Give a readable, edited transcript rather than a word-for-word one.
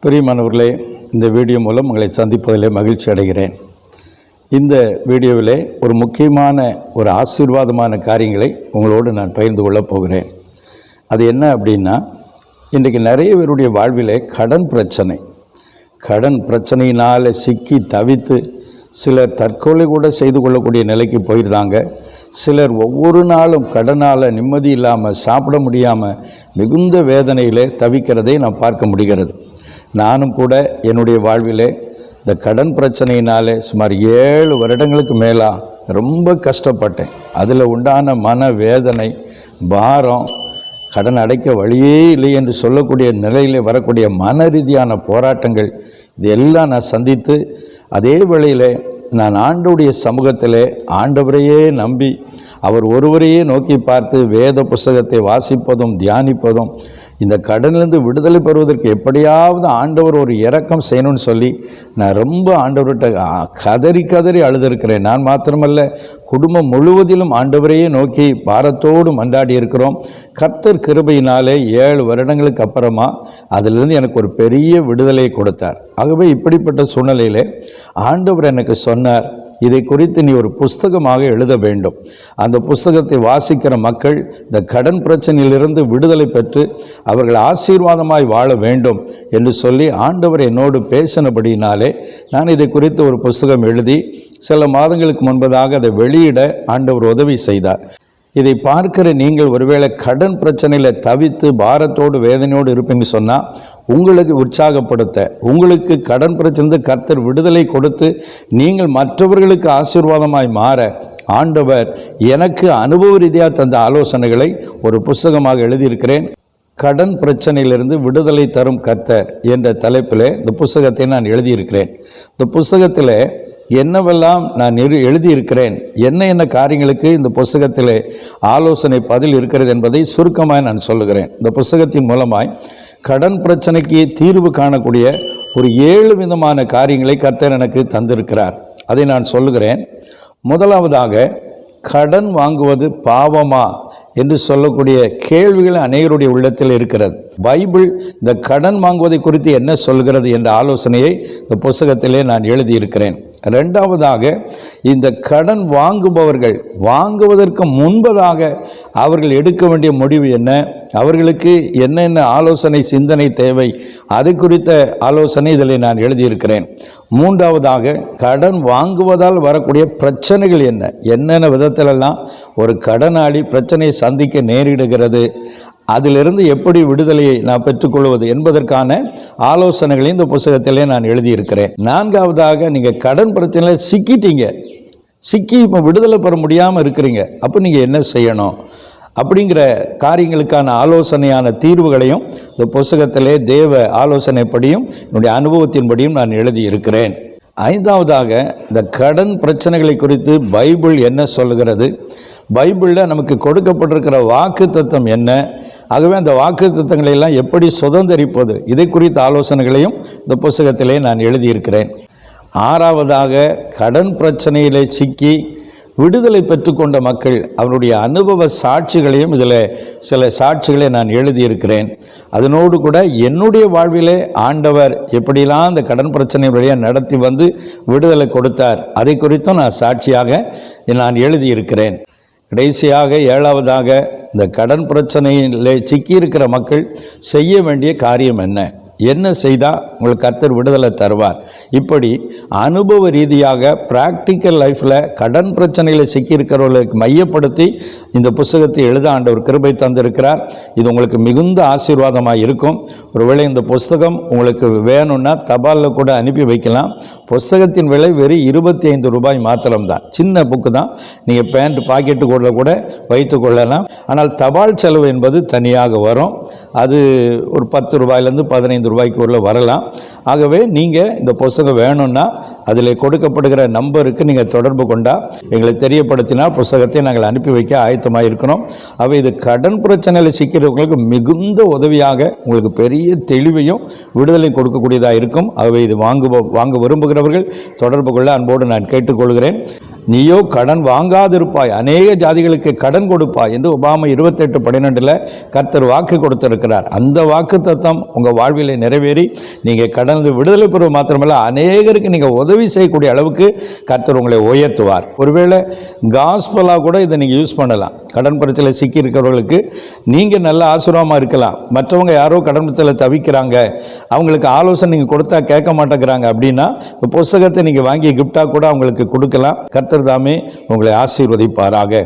பிரியமானவர்களே, இந்த வீடியோ மூலம் உங்களை சந்திப்பதிலே மகிழ்ச்சி அடைகிறேன். இந்த வீடியோவிலே ஒரு முக்கியமான ஒரு ஆசீர்வாதமான காரியங்களை உங்களோடு நான் பகிர்ந்து கொள்ளப் போகிறேன். அது என்ன அப்படின்னா, இன்றைக்கு நிறைய பேருடைய வாழ்விலே கடன் பிரச்சனையினால் சிக்கி தவித்து சிலர் தற்கொலை கூட செய்து கொள்ளக்கூடிய நிலைக்கு போயிருந்தாங்க. சிலர் ஒவ்வொரு நாளும் கடனால் நிம்மதி இல்லாமல் சாப்பிட முடியாமல் மிகுந்த வேதனையிலே தவிக்கிறதை நாம் பார்க்க முடிகிறது. நானும் கூட என்னுடைய வாழ்விலே இந்த கடன் பிரச்சனையினாலே சுமார் 7 வருடங்களுக்கு மேலாக ரொம்ப கஷ்டப்பட்டேன். அதில் உண்டான மன வேதனை, பாரம், கடன் அடைக்க வழியே இல்லை என்று சொல்லக்கூடிய நிலையில் வரக்கூடிய மன ரீதியான போராட்டங்கள் இதெல்லாம் நான் சந்தித்து, அதே வேளையில் நான் ஆண்டவருடைய சமூகத்தில் ஆண்டவரையே நம்பி அவர் ஒருவரையே நோக்கி பார்த்து வேத புஸ்தகத்தை வாசிப்பதும் தியானிப்பதும் இந்த கடனிலிருந்து விடுதலை பெறுவதற்கு எப்படியாவது ஆண்டவர் ஒரு இரக்கம் செய்யணும்னு சொல்லி நான் ரொம்ப ஆண்டவர்கிட்ட கதறி அழுதிருக்கிறேன். நான் மாத்திரமல்ல, குடும்பம் முழுவதிலும் ஆண்டவரையே நோக்கி பாரத்தோடு மன்றாடி இருக்கிறோம். கர்த்தர் கிருபையினாலே 7 வருடங்களுக்கு அப்புறமா அதிலிருந்து எனக்கு ஒரு பெரிய விடுதலை கொடுத்தார். ஆகவே இப்படிப்பட்ட சூழ்நிலையிலே ஆண்டவர் எனக்கு சொன்னார், இதை குறித்து நீ ஒரு புஸ்தகமாக எழுத வேண்டும். அந்த புஸ்தகத்தை வாசிக்கிற மக்கள் இந்த கடன் பிரச்சனையிலிருந்து விடுதலை பெற்று அவர்கள் ஆசீர்வாதமாய் வாழ வேண்டும் என்று சொல்லி ஆண்டவர் என்னோடு பேசினபடினாலே நான் இதை குறித்து ஒரு புஸ்தகம் எழுதி சில மாதங்களுக்கு முன்பதாக அதை வெளியிட ஆண்டவர் உதவி செய்தார். இதை பார்க்கிற நீங்கள் ஒருவேளை கடன் பிரச்சனையில் தவித்து பாரத்தோடு வேதனையோடு இருப்பீங்கன்னு சொன்னால், உங்களுக்கு உற்சாகப்படுத்த, உங்களுக்கு கடன் பிரச்சனை கர்த்தர் விடுதலை கொடுத்து நீங்கள் மற்றவர்களுக்கு ஆசீர்வாதமாய் மாற ஆண்டவர் எனக்கு அனுபவ ரீதியாக தந்த ஆலோசனைகளை ஒரு புஸ்தகமாக எழுதியிருக்கிறேன். கடன் பிரச்சனையிலிருந்து விடுதலை தரும் கர்த்தர் என்ற தலைப்பில் இந்த புஸ்தகத்தை நான் எழுதியிருக்கிறேன். இந்த புஸ்தகத்தில் என்னவெல்லாம் நான் எழுதியிருக்கிறேன், என்ன காரியங்களுக்கு இந்த புஸ்தகத்தில் ஆலோசனை பதில் இருக்கிறது என்பதை சுருக்கமாக நான் சொல்லுகிறேன். இந்த புஸ்தகத்தின் மூலமாய் கடன் பிரச்சனைக்கு தீர்வு காணக்கூடிய ஒரு 7 விதமான காரியங்களை கர்த்தர் எனக்கு தந்திருக்கிறார். அதை நான் சொல்லுகிறேன். முதலாவதாக, கடன் வாங்குவது பாவமா என்று சொல்லக்கூடிய கேள்விகள் அநேகருடைய உள்ளத்தில் இருக்கிறது. பைபிள் இந்த கடன் வாங்குவதை குறித்து என்ன சொல்கிறது என்ற ஆலோசனையை இந்த புஸ்தகத்திலே நான் எழுதியிருக்கிறேன். ரெண்டாவதாக, இந்த கடன் வாங்குபவர்கள் வாங்குவதற்கு முன்பதாக அவர்கள் எடுக்க வேண்டிய முடிவு என்ன, அவர்களுக்கு என்னென்ன ஆலோசனை சிந்தனை தேவை, அது குறித்த ஆலோசனை இதில் நான் எழுதியிருக்கிறேன். மூன்றாவதாக, கடன் வாங்குவதால் வரக்கூடிய பிரச்சனைகள் என்னென்ன விதத்திலெல்லாம் ஒரு கடனாளி பிரச்சனையை சந்திக்க நேரிடுகிறது, அதிலிருந்து எப்படி விடுதலையை நான் பெற்றுக்கொள்வது என்பதற்கான ஆலோசனைகளை இந்த புத்தகத்திலே நான் எழுதியிருக்கிறேன். நான்காவதாக, நீங்கள் கடன் பிரச்சனையில் சிக்கி இப்போ விடுதலை பெற முடியாமல் இருக்கிறீங்க, அப்போ நீங்கள் என்ன செய்யணும் அப்படிங்கிற காரியங்களுக்கான ஆலோசனையான தீர்வுகளையும் இந்த புத்தகத்திலே தேவ ஆலோசனைப்படியும் என்னுடைய அனுபவத்தின்படியும் நான் எழுதியிருக்கிறேன். ஐந்தாவதாக, இந்த கடன் பிரச்சனைகளை குறித்து பைபிள் என்ன சொல்லுகிறது, பைபிளில் நமக்கு கொடுக்கப்பட்டிருக்கிற வாக்கு தத்துவம் என்ன, ஆகவே அந்த வாக்கு தத்துவங்களை எல்லாம் எப்படி சுதந்திரிப்பது, இதை குறித்த ஆலோசனைகளையும் இந்த புத்தகத்திலே நான் எழுதியிருக்கிறேன். ஆறாவதாக, கடன் பிரச்சனையிலே சிக்கி விடுதலை பெற்றுக்கொண்ட மக்கள் அவருடைய அனுபவ சாட்சிகளையும் இதில் சில சாட்சிகளை நான் எழுதியிருக்கிறேன். அதனோடு கூட என்னுடைய வாழ்விலே ஆண்டவர் எப்படிலாம் அந்த கடன் பிரச்சனை வழியாக நடத்தி வந்து விடுதலை கொடுத்தார், அதை குறித்தும் நான் சாட்சியாக நான் எழுதியிருக்கிறேன். கடைசியாக, ஏழாவதாக, இந்த கடன் பிரச்சனையில் சிக்கியிருக்கிற மக்கள் செய்ய வேண்டிய காரியம் என்ன செய்தால் உங்களுக்கு கர்த்தர் விடுதலை தருவார். இப்படி அனுபவ ரீதியாக ப்ராக்டிக்கல் லைஃப்பில் கடன் பிரச்சனையில் சிக்கியிருக்கிறவர்களுக்கு மையப்படுத்தி இந்த புத்தகத்தை எழுத ஆண்டவர் கிருபை தந்திருக்கிறார். இது உங்களுக்கு மிகுந்த ஆசீர்வாதமாக இருக்கும். ஒருவேளை இந்த புஸ்தகம் உங்களுக்கு வேணும்னா தபாலில் கூட அனுப்பி வைக்கலாம். புஸ்தகத்தின் விலை வெறும் 25 ரூபாய் மாத்திரம்தான். சின்ன புக்கு தான், நீங்கள் பேண்ட் பாக்கெட்டு கூட வைத்து கொள்ளலாம். ஆனால் தபால் செலவு என்பது தனியாக வரும். அது ஒரு 10 ரூபாயிலேருந்து 15 ரூபாய்க்கு உள்ள வரலாம். ஆகவே நீங்கள் இந்த புஸ்தகம் வேணும்னா அதில் கொடுக்கப்படுகிற நம்பருக்கு நீங்கள் தொடர்பு கொண்டால் எங்களுக்கு தெரியப்படுத்தினால் புஸ்தகத்தை நாங்கள் அனுப்பி வைக்க ஆயத்தமாக இருக்கிறோம். அவை இது கடன் பிரச்சனையில் சிக்கிறவங்களுக்கு மிகுந்த உதவியாக உங்களுக்கு பெரிய தெளிவையும் விடுதலை கொடுக்கக்கூடியதாக இருக்கும். ஆகவே இது வாங்க விரும்புகிறவர்கள் தொடர்பு கொள்ள அன்போடு நான் கேட்டுக்கொள்கிறேன். நீயோ கடன் வாங்காதிருப்பாய், அநேக ஜாதிகளுக்கு கடன் கொடுப்பாய் என்று உபாகமம் 28:12 கர்த்தர் வாக்கு கொடுத்திருக்கிறார். அந்த வாக்கு தத்தம் உங்கள் வாழ்வில் நிறைவேறி நீங்கள் கடன் விடுதலை பெறுவது மாத்திரமல்ல, அநேகருக்கு நீங்கள் உதவி செய்யக்கூடிய அளவுக்கு கர்த்தர் உங்களை உயர்த்துவார். ஒருவேளை காஸ்பலாக கூட இதை நீங்கள் யூஸ் பண்ணலாம். கடன் பிரச்சனை சிக்கி இருக்கிறவர்களுக்கு நீங்கள் நல்ல ஆசீர்வாதமாக இருக்கலாம். மற்றவங்க யாரோ கடன் பிரச்சனையில் தவிக்கிறாங்க, அவங்களுக்கு ஆலோசனை நீங்கள் கொடுத்தா கேட்க மாட்டேங்கிறாங்க அப்படின்னா இந்த புஸ்தகத்தை நீங்கள் வாங்கி கிஃப்டாக கூட அவங்களுக்கு கொடுக்கலாம். கர்த்தர் தாமே உங்களை ஆசீர்வதிப்பாராக.